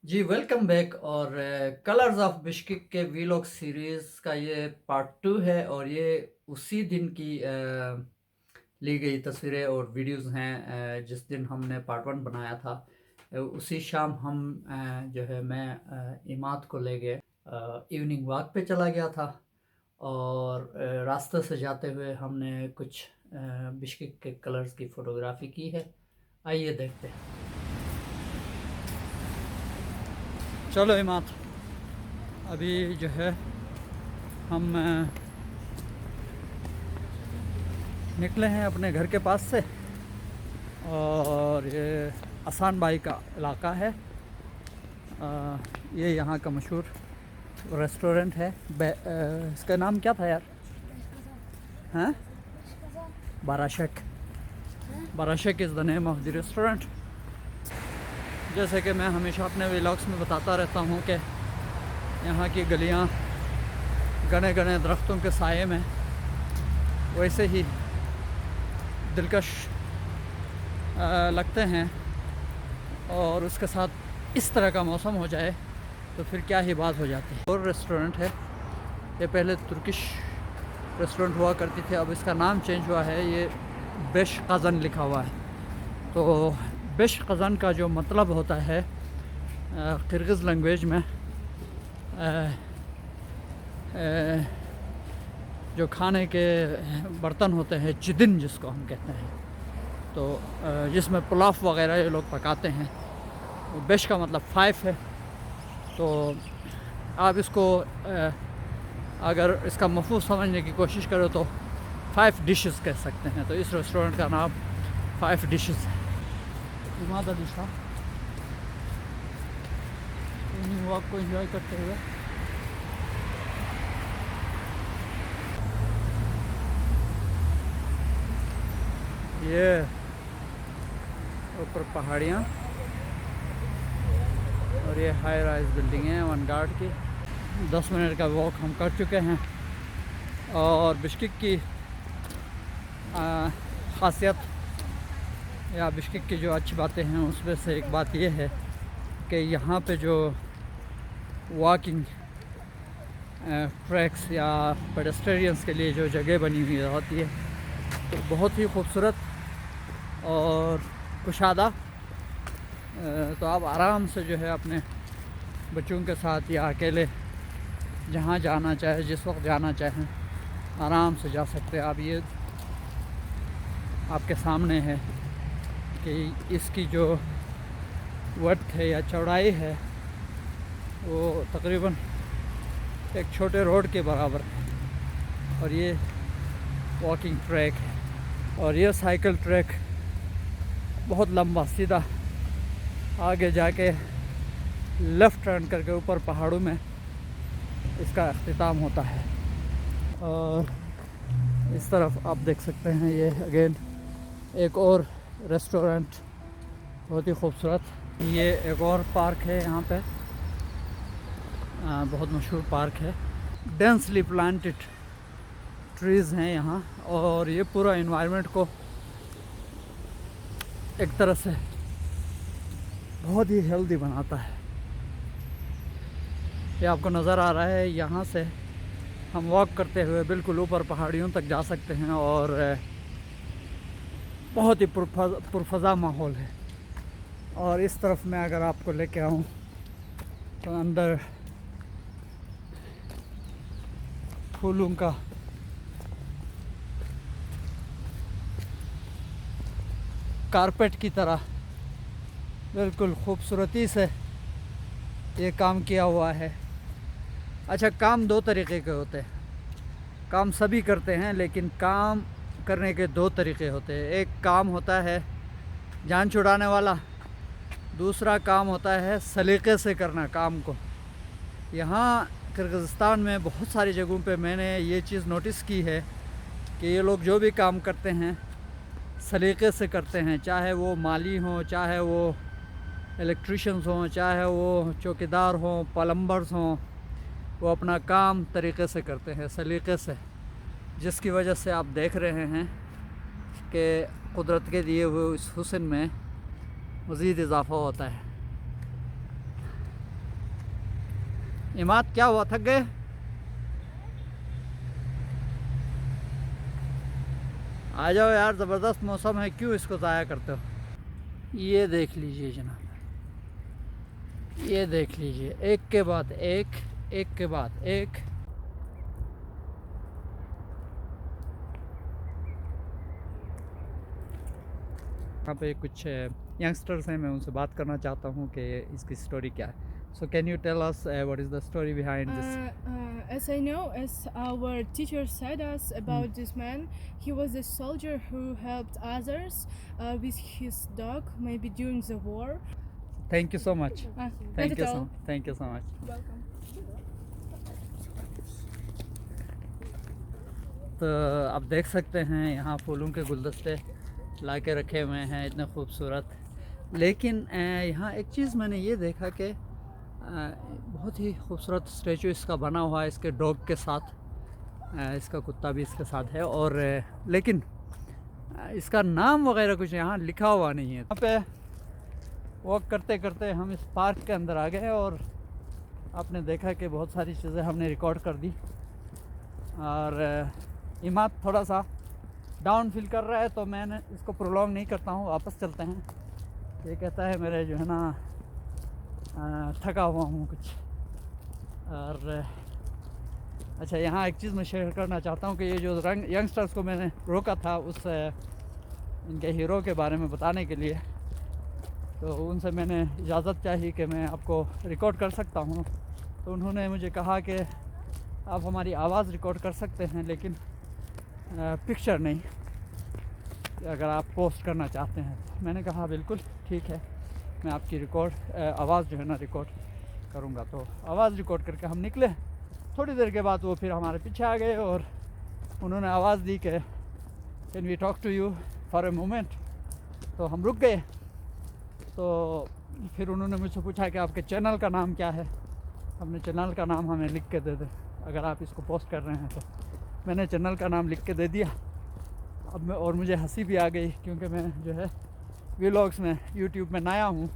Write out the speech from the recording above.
जी, welcome back. और colours of Bishkek के vlog series का ये पार्ट 2 है और ये उसी दिन की ली गई तस्वीरें और वीडियोस हैं जिस दिन हमने पार्ट 1 बनाया था। उसी शाम हम जो है मैं इमाद को ले गए, इवनिंग वॉक पे चला गया था और रास्ते से जाते हुए हमने कुछ बिश्केक के कलर्स की फ़ोटोग्राफ़ी की है। आइए देखते हैं। चलो इमाद, अभी जो है हम निकले हैं अपने घर के पास से और ये आसान भाई का इलाका है। ये यहाँ का मशहूर रेस्टोरेंट है। इसका नाम क्या था यार? हैं? बाराशक। बाराशक is the name of the restaurant. जैसे कि मैं हमेशा अपने व्लॉग्स में बताता रहता हूँ कि यहाँ की गलियाँ घने घने दरख्तों के साए में वैसे ही दिलकश लगते हैं, और उसके साथ इस तरह का मौसम हो जाए तो फिर क्या ही बात हो जाती है। और रेस्टोरेंट है ये, पहले तुर्किश रेस्टोरेंट हुआ करती थी, अब इसका नाम चेंज हुआ है, ये बेश कज़न लिखा हुआ है। तो बेश कज़न का जो मतलब होता है किर्गिज़ लैंग्वेज में जो खाने के बर्तन होते हैं, चिदिन जिसको हम कहते हैं, तो जिसमें पुलाव वगैरह ये लोग पकाते हैं। बेश का मतलब 5 है। तो आप इसको अगर इसका मफहूम समझने की कोशिश करो तो 5 डिशेस कह सकते हैं। तो इस रेस्टोरेंट का नाम 5 डिशेस है। इमादा दिशा इवनिंग वॉक को एंजॉय करते हुए ये ऊपर पहाड़ियाँ और ये हाई राइज बिल्डिंग है वन गार्ड की। 10 मिनट का वॉक हम कर चुके हैं। और बिश्केक की ख़ासियत या बिश्केक की जो अच्छी बातें हैं उसमें से एक बात ये है कि यहाँ पे जो वॉकिंग ट्रैक्स या पेडेस्ट्रियंस के लिए जो जगह बनी हुई होती है तो बहुत ही खूबसूरत और कुशादा। तो आप आराम से जो है अपने बच्चों के साथ या अकेले जहाँ जाना चाहे, जिस वक्त जाना चाहें, आराम से जा सकते हैं। आप ये आपके सामने है कि इसकी जो वर्थ है या चौड़ाई है वो तकरीबन एक छोटे रोड के बराबर है। और ये वॉकिंग ट्रैक है और ये साइकिल ट्रैक बहुत लंबा सीधा आगे जाके लेफ़्ट टर्न करके ऊपर पहाड़ों में इसका अख्तिताम होता है। और इस तरफ आप देख सकते हैं ये अगेन एक और रेस्टोरेंट, बहुत ही खूबसूरत। ये एक और पार्क है यहाँ पे, बहुत मशहूर पार्क है। डेंसली प्लांटेड ट्रीज़ हैं यहाँ और ये पूरा इन्वायरमेंट को एक तरह से बहुत ही हेल्दी बनाता है। ये आपको नज़र आ रहा है, यहाँ से हम वॉक करते हुए बिल्कुल ऊपर पहाड़ियों तक जा सकते हैं और बहुत ही पुरफज़ा माहौल है। और इस तरफ मैं अगर आपको लेके आऊँ तो अंदर फूलों का कारपेट की तरह बिल्कुल खूबसूरती से ये काम किया हुआ है। अच्छा, काम 2 तरीक़े के होते हैं। काम सभी करते हैं लेकिन काम करने के 2 तरीक़े होते हैं। एक काम होता है जान छुड़ाने वाला, दूसरा काम होता है सलीक़े से करना काम को। यहाँ किर्गिज़स्तान में बहुत सारी जगहों पे मैंने ये चीज़ नोटिस की है कि ये लोग जो भी काम करते हैं सलीक़े से करते हैं, चाहे वो माली हों, चाहे वो इलेक्ट्रिशियंस हों, चाहे वो चौकीदार हों, प्लम्बर्स हों, वो अपना काम तरीक़े से करते हैं, सलीक़े से। जिसकी वजह से आप देख रहे हैं कि कुदरत के दिए हुए इस हुस्न में मज़ीद इजाफ़ा होता है। इमाद क्या हुआ, थक गए? आ जाओ यार, ज़बरदस्त मौसम है, क्यों इसको ज़ाया करते हो? ये देख लीजिए जनाब, ये देख लीजिए, एक के बाद एक, एक के बाद एक। यहाँ पे कुछ यंगस्टर्स हैं, मैं उनसे बात करना चाहता हूँ कि इसकी स्टोरी क्या है। So can you tell us what is the story behind this? As I know, as our teacher said us about this man, he was a soldier who helped others with his dog, maybe during the war. Thank you so much, Not at all. Thank you so much. Welcome. तो आप देख सकते हैं यहाँ फूलों के गुलदस्ते ला के रखे हुए हैं, इतने खूबसूरत। लेकिन यहाँ एक चीज़ मैंने ये देखा कि बहुत ही खूबसूरत स्टैचू इसका बना हुआ है, इसके डॉग के साथ, इसका कुत्ता भी इसके साथ है। और लेकिन इसका नाम वगैरह कुछ यहाँ लिखा हुआ नहीं है। यहाँ पे वॉक करते करते हम इस पार्क के अंदर आ गए और आपने देखा कि बहुत सारी चीज़ें हमने रिकॉर्ड कर दी। और इमाद थोड़ा सा डाउन फील कर रहा है, तो मैंने इसको प्रोलॉन्ग नहीं करता हूँ, वापस चलते हैं। ये कहता है मेरे जो है ना थका हुआ हूँ कुछ। और अच्छा, यहाँ एक चीज़ मैं शेयर करना चाहता हूँ कि ये जो यंगस्टर्स को मैंने रोका था उस इनके हीरो के बारे में बताने के लिए, तो उनसे मैंने इजाज़त चाही कि मैं आपको रिकॉर्ड कर सकता हूँ। तो उन्होंने मुझे कहा कि आप हमारी आवाज़ रिकॉर्ड कर सकते हैं, लेकिन पिक्चर नहीं, अगर आप पोस्ट करना चाहते हैं। मैंने कहा बिल्कुल ठीक है, मैं आपकी आवाज़ जो है ना रिकॉर्ड करूँगा। तो आवाज़ रिकॉर्ड करके हम निकले। थोड़ी देर के बाद वो फिर हमारे पीछे आ गए और उन्होंने आवाज़ दी कि can we talk to you for a moment. तो हम रुक गए। तो फिर उन्होंने मुझसे पूछा कि आपके चैनल का नाम क्या है, अपने चैनल का नाम हमें लिख के दे दे अगर आप इसको पोस्ट कर रहे हैं। तो मैंने चैनल का नाम लिख के दे दिया। अब मैं, और मुझे हंसी भी आ गई क्योंकि मैं जो है व्लॉग्स में यूट्यूब में नया हूँ,